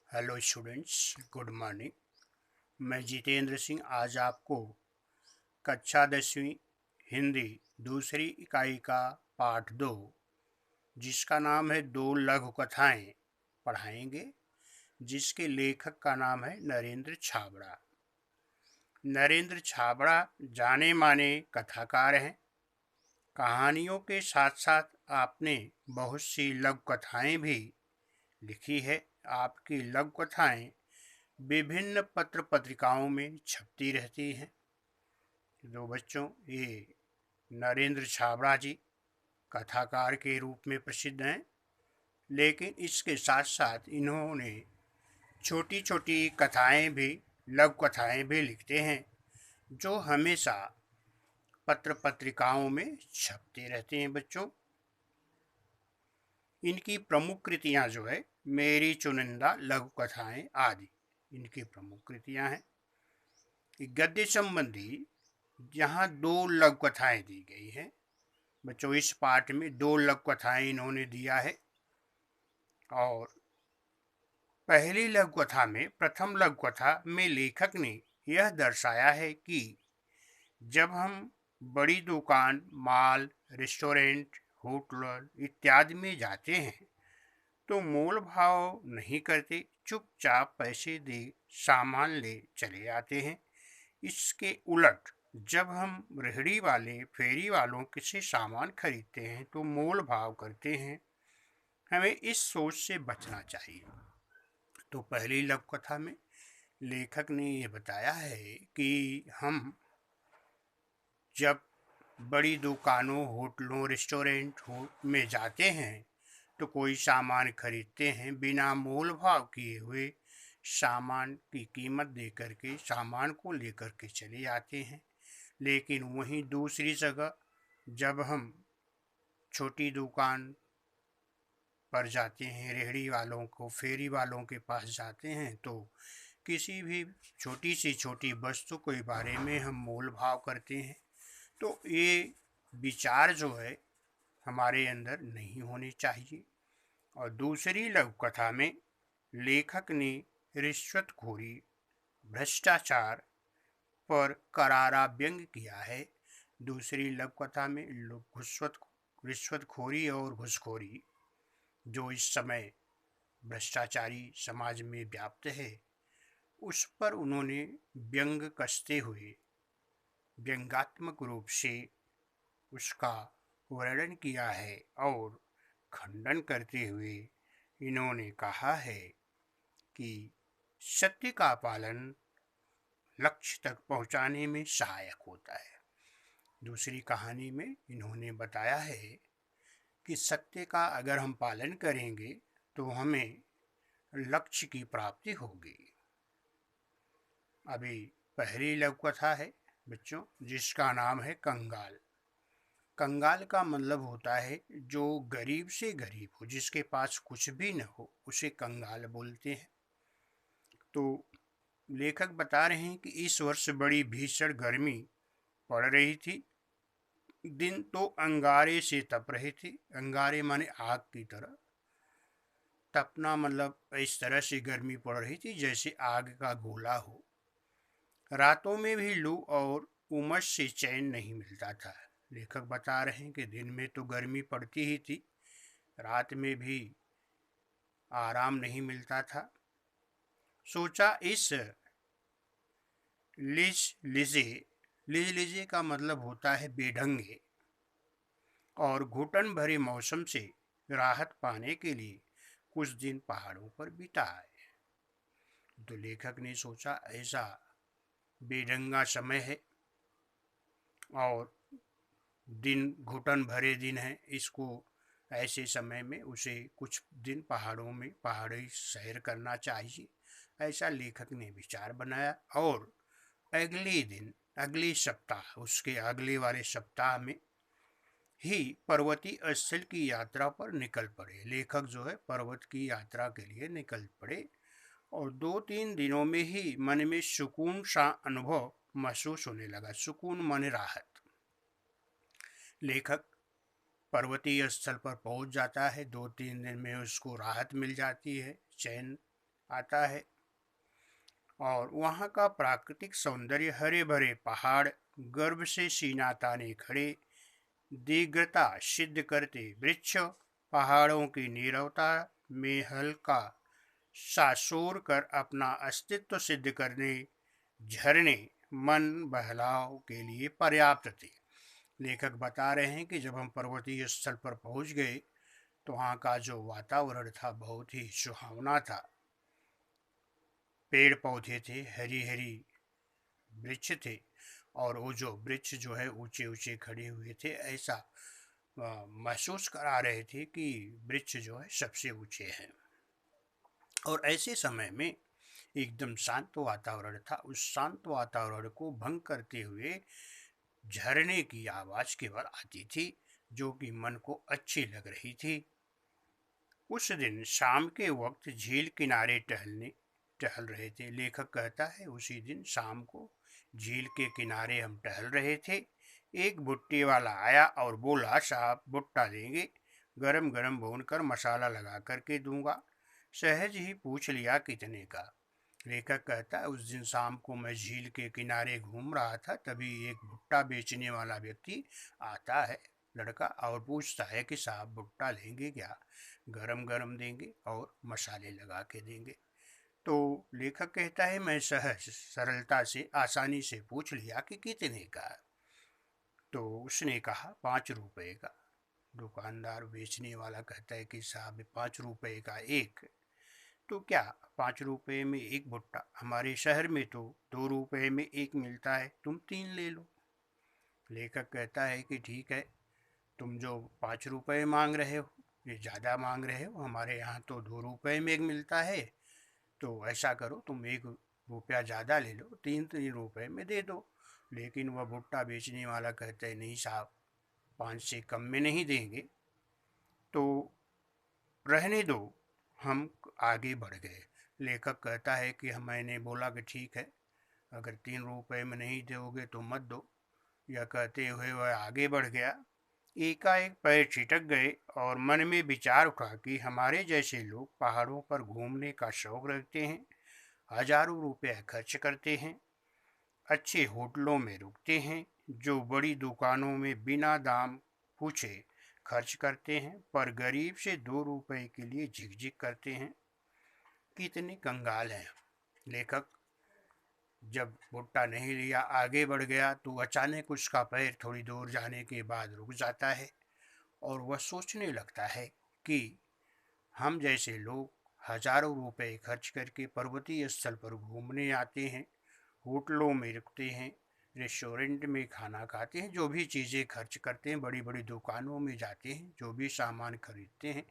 Hello students, good morning. मैं जितेंद्र सिंह आज आपको कक्षा 10वीं हिंदी दूसरी इकाई का पाठ 2, जिसका नाम है दो लघु कथाएं, पढ़ाएंगे, जिसके लेखक का नाम है नरेंद्र छाबड़ा। नरेंद्र छाबड़ा जाने माने कथाकार हैं। कहानियों के साथ साथ आपने बहुत सी लघु कथाएं भी लिखी है। आपकी लघु कथाएं विभिन्न पत्र पत्रिकाओं में छपती रहती हैं। तो बच्चों, ये नरेंद्र छाबड़ा जी कथाकार के रूप में प्रसिद्ध हैं, लेकिन इसके साथ साथ इन्होंने छोटी छोटी कथाएं भी, लघु कथाएं भी लिखते हैं, जो हमेशा पत्र पत्रिकाओं में छपते रहते हैं। बच्चों, इनकी प्रमुख कृतियां जो है मेरी चुनिंदा लघु कथाएं आदि इनकी प्रमुख कृतियां हैं। गद्य संबंधी यहाँ दो लघु कथाएं दी गई हैं। बच्चों, इस पाठ में दो लघु कथाएं इन्होंने दिया है। और पहली लघु कथा में, प्रथम लघु कथा में लेखक ने यह दर्शाया है कि जब हम बड़ी दुकान, मॉल, रेस्टोरेंट, होटल इत्यादि में जाते हैं तो मोल भाव नहीं करते, चुपचाप पैसे दे सामान ले चले आते हैं। इसके उलट जब हम रेहड़ी वाले, फेरी वालों से सामान खरीदते हैं तो मोल भाव करते हैं। हमें इस सोच से बचना चाहिए। तो पहली लघु कथा में लेखक ने ये बताया है कि हम जब बड़ी दुकानों, होटलों, रेस्टोरेंट में जाते हैं तो कोई सामान खरीदते हैं, बिना मोल भाव किए हुए सामान की कीमत दे करके सामान को लेकर के चले आते हैं। लेकिन वहीं दूसरी जगह जब हम छोटी दुकान पर जाते हैं, रेहड़ी वालों को, फेरी वालों के पास जाते हैं, तो किसी भी छोटी से छोटी वस्तु के बारे में हम मोल भाव करते हैं। तो ये विचार जो है हमारे अंदर नहीं होने चाहिए। और दूसरी लघु कथा में लेखक ने रिश्वतखोरी, भ्रष्टाचार पर करारा व्यंग किया है। दूसरी लघु कथा में रिश्वतखोरी और घूसखोरी, जो इस समय भ्रष्टाचारी समाज में व्याप्त है, उस पर उन्होंने व्यंग कसते हुए व्यंग्यात्मक रूप से उसका वर्णन किया है। और खंडन करते हुए इन्होंने कहा है कि सत्य का पालन लक्ष्य तक पहुंचाने में सहायक होता है। दूसरी कहानी में इन्होंने बताया है कि सत्य का अगर हम पालन करेंगे तो हमें लक्ष्य की प्राप्ति होगी। अभी पहली लघु कथा है बच्चों, जिसका नाम है कंगाल। कंगाल का मतलब होता है जो गरीब से गरीब हो, जिसके पास कुछ भी न हो, उसे कंगाल बोलते हैं। तो लेखक बता रहे हैं कि इस वर्ष बड़ी भीषण गर्मी पड़ रही थी। दिन तो अंगारे से तप रहे थे। अंगारे माने आग की तरह। तपना मतलब इस तरह से गर्मी पड़ रही थी जैसे आग का गोला हो। रातों में भी लू और उमस से चैन नहीं मिलता था। लेखक बता रहे हैं कि दिन में तो गर्मी पड़ती ही थी, रात में भी आराम नहीं मिलता था। सोचा इस लिज लीजे का मतलब होता है बेढंगे, और घुटन भरे मौसम से राहत पाने के लिए कुछ दिन पहाड़ों पर बिताए। तो लेखक ने सोचा ऐसा बेढंगा समय है और दिन घुटन भरे दिन है, इसको ऐसे समय में उसे कुछ दिन पहाड़ों में पहाड़ी सैर करना चाहिए। ऐसा लेखक ने विचार बनाया और अगले दिन, अगले सप्ताह, उसके अगले वाले सप्ताह में ही पर्वतीय स्थल की यात्रा पर निकल पड़े। लेखक जो है पर्वत की यात्रा के लिए निकल पड़े और 2-3 दिनों में ही मन में सुकून सा अनुभव महसूस होने लगा। सुकून माने राहत। लेखक पर्वतीय स्थल पर पहुंच जाता है। 2-3 दिन में उसको राहत मिल जाती है, चैन आता है। और वहाँ का प्राकृतिक सौंदर्य, हरे भरे पहाड़, गर्व से सीना ताने खड़े, दीर्घता सिद्ध करते वृक्ष, पहाड़ों की नीरवता में हल्का सा शोर कर अपना अस्तित्व सिद्ध करने झरने मन बहलाव के लिए पर्याप्त थे। लेखक बता रहे हैं कि जब हम पर्वतीय स्थल पर पहुंच गए तो वहाँ का जो वातावरण था बहुत ही सुहावना था। पेड़ पौधे थे, हरी हरी वृक्ष थे, और वो जो वृक्ष जो है ऊंचे ऊंचे खड़े हुए थे, ऐसा महसूस करा रहे थे कि वृक्ष जो है सबसे ऊंचे हैं। और ऐसे समय में एकदम शांत वातावरण था। उस शांत वातावरण को भंग करते हुए झरने की आवाज केवल आती थी, जो कि मन को अच्छी लग रही थी। उस दिन शाम के वक्त झील किनारे टहल रहे थे। लेखक कहता है उसी दिन शाम को झील के किनारे हम टहल रहे थे। एक भुट्टे वाला आया और बोला, साहब भुट्टा देंगे? गरम गरम भून कर मसाला लगा करके दूंगा। सहज ही पूछ लिया, कितने का? लेखक कहता है उस दिन शाम को मैं झील के किनारे घूम रहा था, तभी एक भुट्टा बेचने वाला व्यक्ति आता है, लड़का, और पूछता है कि साहब भुट्टा लेंगे क्या? गरम गरम देंगे और मसाले लगा के देंगे। तो लेखक कहता है मैं सहज सरलता से आसानी से पूछ लिया कि कितने का। तो उसने कहा 5 रुपए का। दुकानदार बेचने वाला कहता है कि साहब 5 रुपए का एक? तो क्या 5 रुपए में एक भुट्टा? हमारे शहर में तो 2 रुपए में एक मिलता है, तुम 3 ले लो। लेखक कहता है कि ठीक है, तुम जो 5 रुपए मांग रहे हो ये ज़्यादा मांग रहे हो, हमारे यहाँ तो 2 रुपए में एक मिलता है। तो ऐसा करो, तुम 1 रुपया ज़्यादा ले लो, 3 रुपए में दे दो। लेकिन वह भुट्टा बेचने वाला कहता है नहीं साहब, 5 से कम में नहीं देंगे। तो रहने दो, हम आगे बढ़ गए। लेखक कहता है कि मैंने बोला कि ठीक है, अगर 3 रुपए में नहीं दोगे तो मत दो। यह कहते हुए वह आगे बढ़ गया। एकाएक पैर छिटक गए और मन में विचार उठा कि हमारे जैसे लोग पहाड़ों पर घूमने का शौक रखते हैं, हजारों रुपए खर्च करते हैं, अच्छे होटलों में रुकते हैं, जो बड़ी दुकानों में बिना दाम पूछे खर्च करते हैं, पर गरीब से 2 रुपए के लिए झिकझिक करते हैं। कितने कंगाल हैं। लेखक जब भुट्टा नहीं लिया आगे बढ़ गया तो अचानक उसका पैर थोड़ी दूर जाने के बाद रुक जाता है और वह सोचने लगता है कि हम जैसे लोग हजारों रुपए खर्च करके पर्वतीय स्थल पर घूमने आते हैं, होटलों में रुकते हैं, रेस्टोरेंट में खाना खाते हैं, जो भी चीज़ें खर्च करते हैं, बड़ी बड़ी दुकानों में जाते हैं, जो भी सामान खरीदते हैं,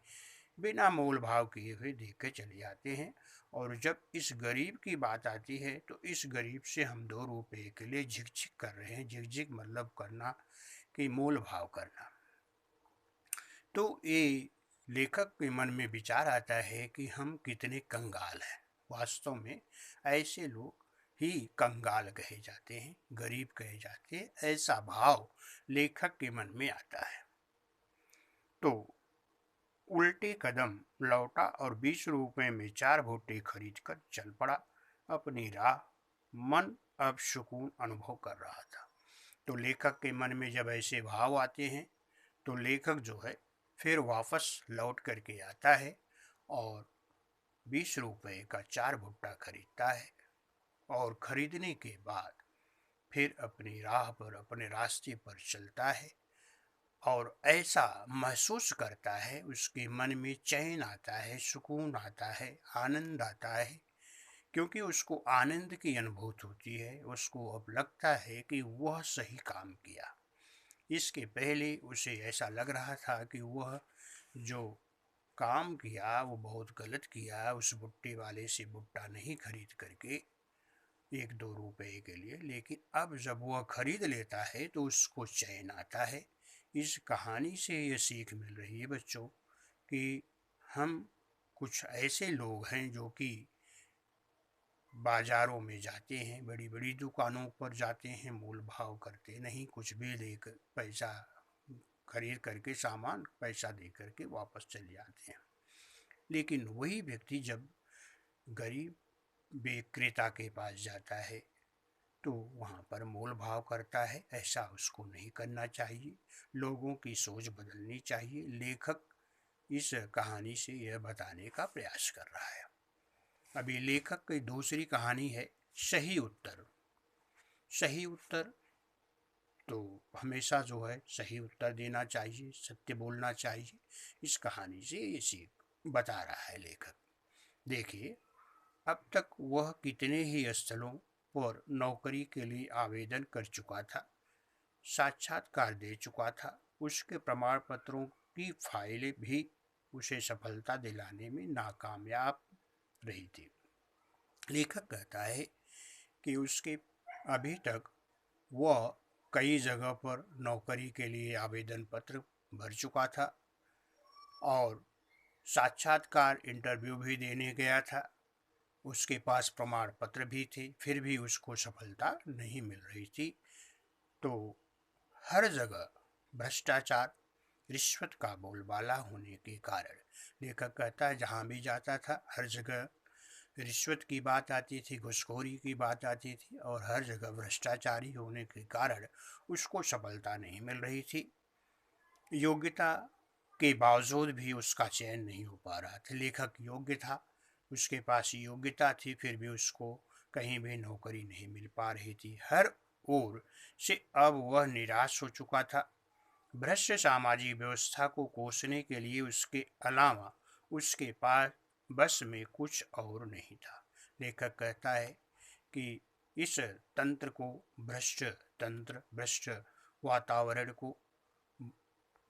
बिना मोल भाव किए हुए देख के चले आते हैं। और जब इस गरीब की बात आती है तो इस गरीब से हम 2 रुपए के लिए झिकझिक कर रहे हैं। झिकझिक मतलब करना कि मोल भाव करना। तो ये लेखक के मन में विचार आता है कि हम कितने कंगाल हैं। वास्तव में ऐसे लोग ही कंगाल कहे जाते हैं, गरीब कहे जाते हैं, ऐसा भाव लेखक के मन में आता है। तो उल्टे कदम लौटा और 20 रुपए में 4 भुट्टे खरीद कर चल पड़ा अपनी राह। मन अब सुकून अनुभव कर रहा था। तो लेखक के मन में जब ऐसे भाव आते हैं तो लेखक जो है फिर वापस लौट करके आता है और 20 रुपए का 4 भुट्टा खरीदता है। और खरीदने के बाद फिर अपनी राह पर, अपने रास्ते पर चलता है और ऐसा महसूस करता है, उसके मन में चैन आता है, सुकून आता है, आनंद आता है, क्योंकि उसको आनंद की अनुभूति होती है। उसको अब लगता है कि वह सही काम किया। इसके पहले उसे ऐसा लग रहा था कि वह जो काम किया वो बहुत गलत किया, उस भुट्टे वाले से भुट्टा नहीं खरीद करके 1-2 रुपए के लिए। लेकिन अब जब वह खरीद लेता है तो उसको चैन आता है। इस कहानी से ये सीख मिल रही है बच्चों कि हम कुछ ऐसे लोग हैं जो कि बाजारों में जाते हैं, बड़ी बड़ी दुकानों पर जाते हैं, मोल भाव करते नहीं, कुछ भी लेकर पैसा खरीद करके सामान पैसा दे करके वापस चले जाते हैं। लेकिन वही व्यक्ति जब गरीब विक्रेता के पास जाता है तो वहाँ पर मोल भाव करता है। ऐसा उसको नहीं करना चाहिए। लोगों की सोच बदलनी चाहिए। लेखक इस कहानी से यह बताने का प्रयास कर रहा है। अभी लेखक की दूसरी कहानी है सही उत्तर। सही उत्तर तो हमेशा जो है सही उत्तर देना चाहिए, सत्य बोलना चाहिए। इस कहानी से ये सीख बता रहा है लेखक। देखिए, अब तक वह कितने ही स्थलों पर नौकरी के लिए आवेदन कर चुका था, साक्षात्कार दे चुका था। उसके प्रमाण पत्रों की फाइलें भी उसे सफलता दिलाने में नाकामयाब रही थी। लेखक कहता है कि उसके अभी तक वह कई जगह पर नौकरी के लिए आवेदन पत्र भर चुका था और साक्षात्कार इंटरव्यू भी देने गया था। उसके पास प्रमाण पत्र भी थे, फिर भी उसको सफलता नहीं मिल रही थी। तो हर जगह भ्रष्टाचार, रिश्वत का बोलबाला होने के कारण लेखक कहता है जहाँ भी जाता था हर जगह रिश्वत की बात आती थी, घूसखोरी की बात आती थी और हर जगह भ्रष्टाचारी होने के कारण उसको सफलता नहीं मिल रही थी। योग्यता के बावजूद भी उसका चयन नहीं हो पा रहा था। लेखक योग्य था, उसके पास योग्यता थी, फिर भी उसको कहीं भी नौकरी नहीं मिल पा रही थी। हर ओर से अब वह निराश हो चुका था। भ्रष्ट सामाजिक व्यवस्था को कोसने के लिए उसके अलावा उसके पास बस में कुछ और नहीं था। लेखक कहता है कि इस तंत्र को, भ्रष्ट वातावरण को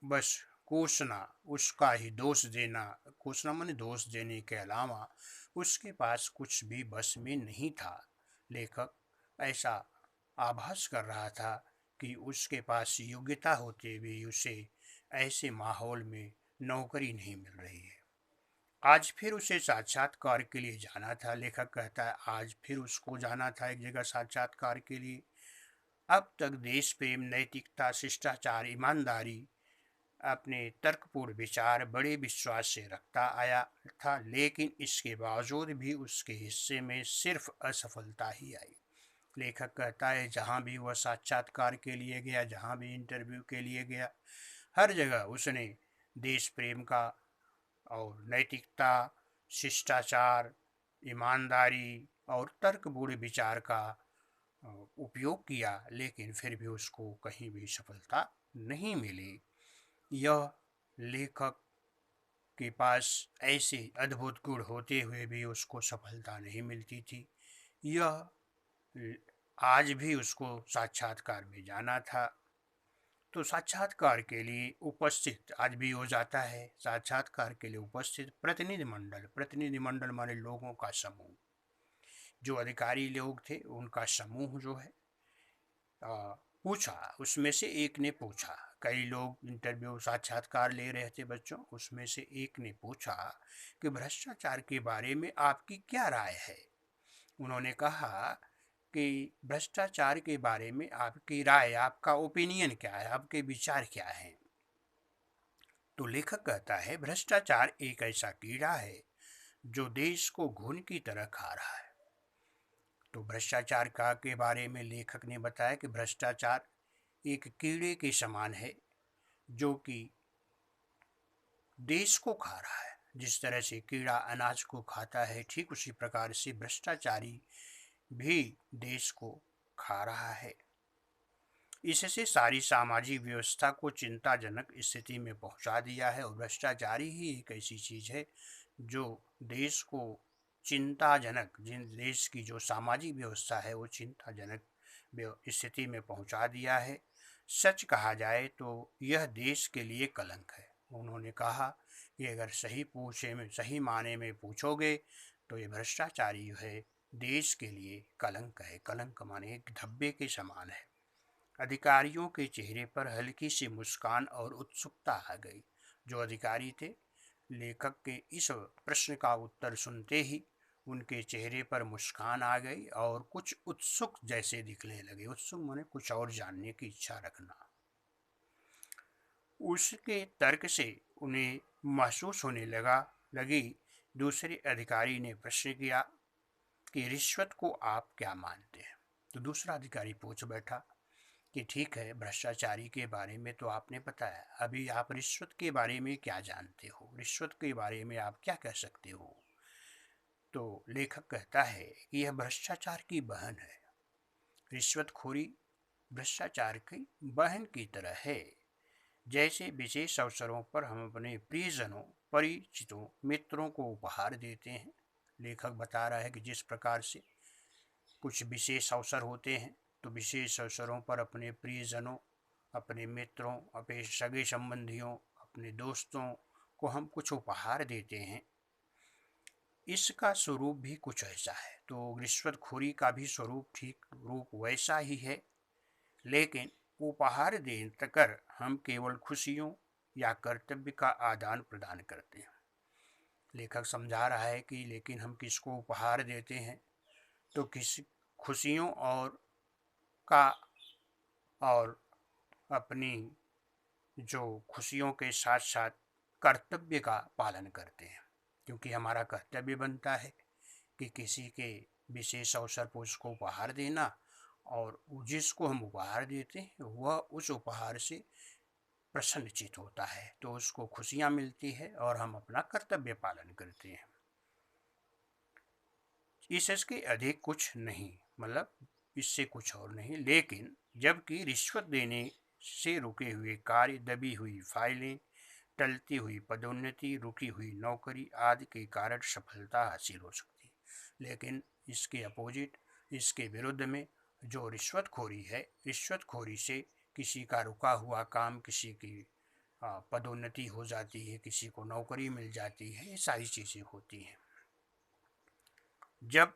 बस कोसना, उसका ही दोष देना, कोसना माने दोष देने के अलावा उसके पास कुछ भी बस में नहीं था। लेखक ऐसा आभास कर रहा था कि उसके पास योग्यता होते भी उसे ऐसे माहौल में नौकरी नहीं मिल रही है। आज फिर उसे साक्षात्कार के लिए जाना था। लेखक कहता है आज फिर उसको जाना था एक जगह साक्षात्कार के लिए। अब तक देश प्रेम, नैतिकता, शिष्टाचार, ईमानदारी, अपने तर्कपूर्ण विचार बड़े विश्वास से रखता आया था, लेकिन इसके बावजूद भी उसके हिस्से में सिर्फ असफलता ही आई। लेखक कहता है जहाँ भी वह साक्षात्कार के लिए गया, जहाँ भी इंटरव्यू के लिए गया, हर जगह उसने देश प्रेम का और नैतिकता, शिष्टाचार, ईमानदारी और तर्कपूर्ण विचार का उपयोग किया, लेकिन फिर भी उसको कहीं भी सफलता नहीं मिली। यह लेखक के पास ऐसे अद्भुत गुण होते हुए भी उसको सफलता नहीं मिलती थी। यह आज भी उसको साक्षात्कार में जाना था। तो साक्षात्कार के लिए उपस्थित आज भी हो जाता है। साक्षात्कार के लिए उपस्थित प्रतिनिधिमंडल माने लोगों का समूह, जो अधिकारी लोग थे उनका समूह जो है पूछा। उसमें से एक ने पूछा, कई लोग इंटरव्यू साक्षात्कार ले रहे थे बच्चों, उसमें से एक ने पूछा कि भ्रष्टाचार के बारे में आपकी क्या राय है। उन्होंने कहा कि भ्रष्टाचार के बारे में आपकी राय, आपका ओपिनियन क्या है, आपके विचार क्या हैं। तो लेखक कहता है भ्रष्टाचार एक ऐसा कीड़ा है जो देश को घुन की तरह खा रहा है। तो भ्रष्टाचार का के बारे में लेखक ने बताया कि भ्रष्टाचार एक कीड़े के समान है जो कि देश को खा रहा है। जिस तरह से कीड़ा अनाज को खाता है, ठीक उसी प्रकार से भ्रष्टाचारी भी देश को खा रहा है। इससे सारी सामाजिक व्यवस्था को चिंताजनक स्थिति में पहुंचा दिया है और भ्रष्टाचारी ही एक ऐसी चीज़ है जो देश को चिंताजनक, जिन देश की जो सामाजिक व्यवस्था है वो चिंताजनक स्थिति में पहुंचा दिया है। सच कहा जाए तो यह देश के लिए कलंक है। उन्होंने कहा कि अगर सही माने में पूछोगे तो ये भ्रष्टाचारी है देश के लिए कलंक है। कलंक माने एक धब्बे के समान है। अधिकारियों के चेहरे पर हल्की सी मुस्कान और उत्सुकता आ गई। जो अधिकारी थे, लेखक के इस प्रश्न का उत्तर सुनते ही उनके चेहरे पर मुस्कान आ गई और कुछ उत्सुक जैसे दिखने लगे। उत्सुक माने कुछ और जानने की इच्छा रखना। उसके तर्क से उन्हें महसूस होने लगी दूसरे अधिकारी ने प्रश्न किया कि रिश्वत को आप क्या मानते हैं। तो दूसरा अधिकारी पूछ बैठा कि ठीक है, भ्रष्टाचारी के बारे में तो आपने बताया, अभी आप रिश्वत के बारे में क्या जानते हो, रिश्वत के बारे में आप क्या कह सकते हो। तो लेखक कहता है कि यह भ्रष्टाचार की बहन है। रिश्वतखोरी भ्रष्टाचार की बहन की तरह है। जैसे विशेष अवसरों पर हम अपने प्रियजनों, परिचितों, मित्रों को उपहार देते हैं। लेखक बता रहा है कि जिस प्रकार से कुछ विशेष अवसर होते हैं तो विशेष अवसरों पर अपने प्रियजनों, अपने मित्रों, अपने सगे संबंधियों, अपने दोस्तों को हम कुछ उपहार देते हैं। इसका स्वरूप भी कुछ ऐसा है। तो रिश्वतखोरी का भी स्वरूप ठीक रूप वैसा ही है, लेकिन उपहार देकर हम केवल खुशियों या कर्तव्य का आदान प्रदान करते हैं। लेखक समझा रहा है कि लेकिन हम किसको उपहार देते हैं, तो किसी खुशियों का और अपनी जो खुशियों के साथ साथ कर्तव्य का पालन करते हैं, क्योंकि हमारा कर्तव्य बनता है कि किसी के विशेष अवसर पर उसको उपहार देना, और जिसको हम उपहार देते हैं वह उस उपहार से प्रसन्नचित होता है, तो उसको खुशियाँ मिलती है और हम अपना कर्तव्य पालन करते हैं। इसके अधिक कुछ नहीं, मतलब इससे कुछ और नहीं। लेकिन जबकि रिश्वत देने से रुके हुए कार्य, दबी हुई फाइलें, टलती हुई पदोन्नति, रुकी हुई नौकरी आदि के कारण सफलता हासिल हो सकती है, लेकिन इसके अपोजिट, इसके विरुद्ध में जो रिश्वतखोरी है, रिश्वतखोरी से किसी का रुका हुआ काम, किसी की पदोन्नति हो जाती है, किसी को नौकरी मिल जाती है, ये सारी चीज़ें होती हैं। जब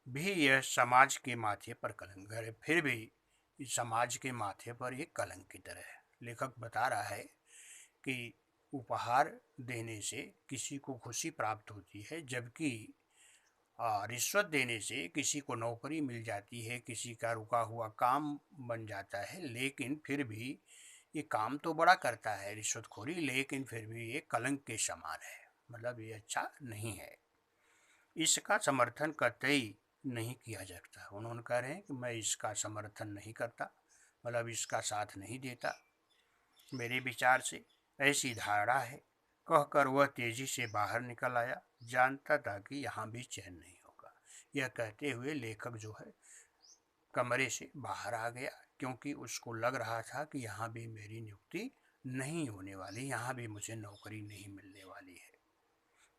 भी यह समाज के माथे पर कलंक है, फिर भी इस समाज के माथे पर एक कलंक की तरह है। लेखक बता रहा है कि उपहार देने से किसी को खुशी प्राप्त होती है, जबकि रिश्वत देने से किसी को नौकरी मिल जाती है, किसी का रुका हुआ काम बन जाता है, लेकिन फिर भी ये काम तो बड़ा करता है रिश्वतखोरी, लेकिन फिर भी ये कलंक के समान है, मतलब ये अच्छा नहीं है। इसका समर्थन कतई नहीं किया जाता। उन्होंने कह रहे हैं कि मैं इसका समर्थन नहीं करता, मतलब इसका साथ नहीं देता। मेरे विचार से ऐसी धारणा है। कहकर वह तेजी से बाहर निकल आया, जानता था कि यहाँ भी चैन नहीं होगा। यह कहते हुए लेखक जो है कमरे से बाहर आ गया, क्योंकि उसको लग रहा था कि यहाँ भी मेरी नियुक्ति नहीं होने वाली, यहाँ भी मुझे नौकरी नहीं मिलने वाली है।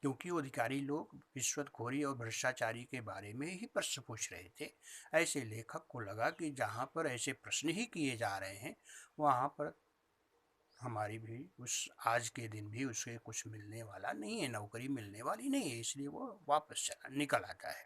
क्योंकि वो अधिकारी लोग रिश्वतखोरी और भ्रष्टाचारी के बारे में ही प्रश्न पूछ रहे थे। ऐसे लेखक को लगा कि जहाँ पर ऐसे प्रश्न ही किए जा रहे हैं, वहाँ पर हमारी भी आज के दिन भी उसे कुछ मिलने वाला नहीं है, नौकरी मिलने वाली नहीं है, इसलिए वो वापस निकल आता है।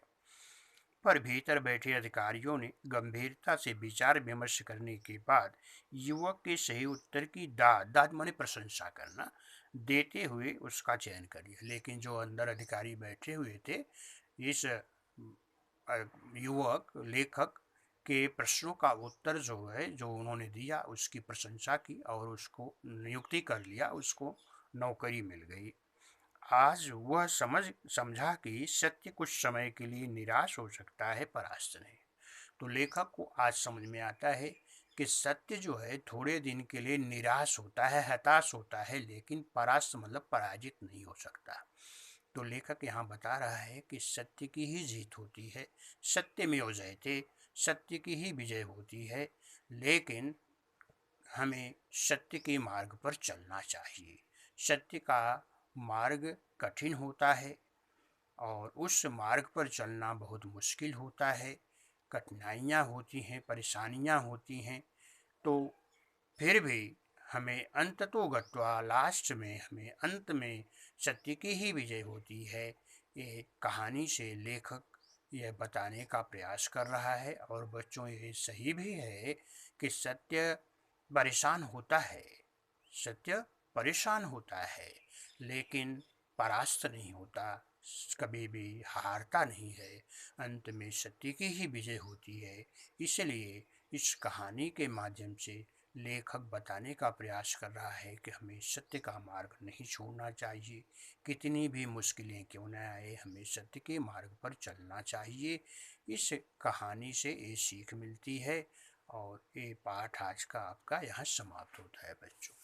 पर भीतर बैठे अधिकारियों ने गंभीरता से विचार विमर्श करने के बाद युवक के सही उत्तर की दाद माने प्रशंसा करना, देते हुए उसका चयन कर लिया। लेकिन जो अंदर अधिकारी बैठे हुए थे, इस युवक लेखक के प्रश्नों का उत्तर जो है, जो उन्होंने दिया, उसकी प्रशंसा की और उसको नियुक्ति कर लिया, उसको नौकरी मिल गई। आज वह समझा कि सत्य कुछ समय के लिए निराश हो सकता है, परास्त नहीं। तो लेखक को आज समझ में आता है कि सत्य जो है थोड़े दिन के लिए निराश होता है, हताश होता है, लेकिन परास्त मतलब पराजित नहीं हो सकता। तो लेखक यहाँ बता रहा है कि सत्य की ही जीत होती है, सत्यमेव जयते, सत्य की ही विजय होती है। लेकिन हमें सत्य के मार्ग पर चलना चाहिए। सत्य का मार्ग कठिन होता है और उस मार्ग पर चलना बहुत मुश्किल होता है, कठिनाइयाँ होती हैं, परेशानियाँ होती हैं। तो फिर भी हमें अंततोगत्वा लास्ट में, हमें अंत में सत्य की ही विजय होती है। ये कहानी से लेखक यह बताने का प्रयास कर रहा है। और बच्चों, ये सही भी है कि सत्य परेशान होता है, सत्य परेशान होता है, लेकिन परास्त नहीं होता, कभी भी हारता नहीं है। अंत में सत्य की ही विजय होती है। इसलिए इस कहानी के माध्यम से लेखक बताने का प्रयास कर रहा है कि हमें सत्य का मार्ग नहीं छोड़ना चाहिए। कितनी भी मुश्किलें क्यों न आए, हमें सत्य के मार्ग पर चलना चाहिए। इस कहानी से ये सीख मिलती है और ये पाठ आज का आपका यहाँ समाप्त होता है बच्चों।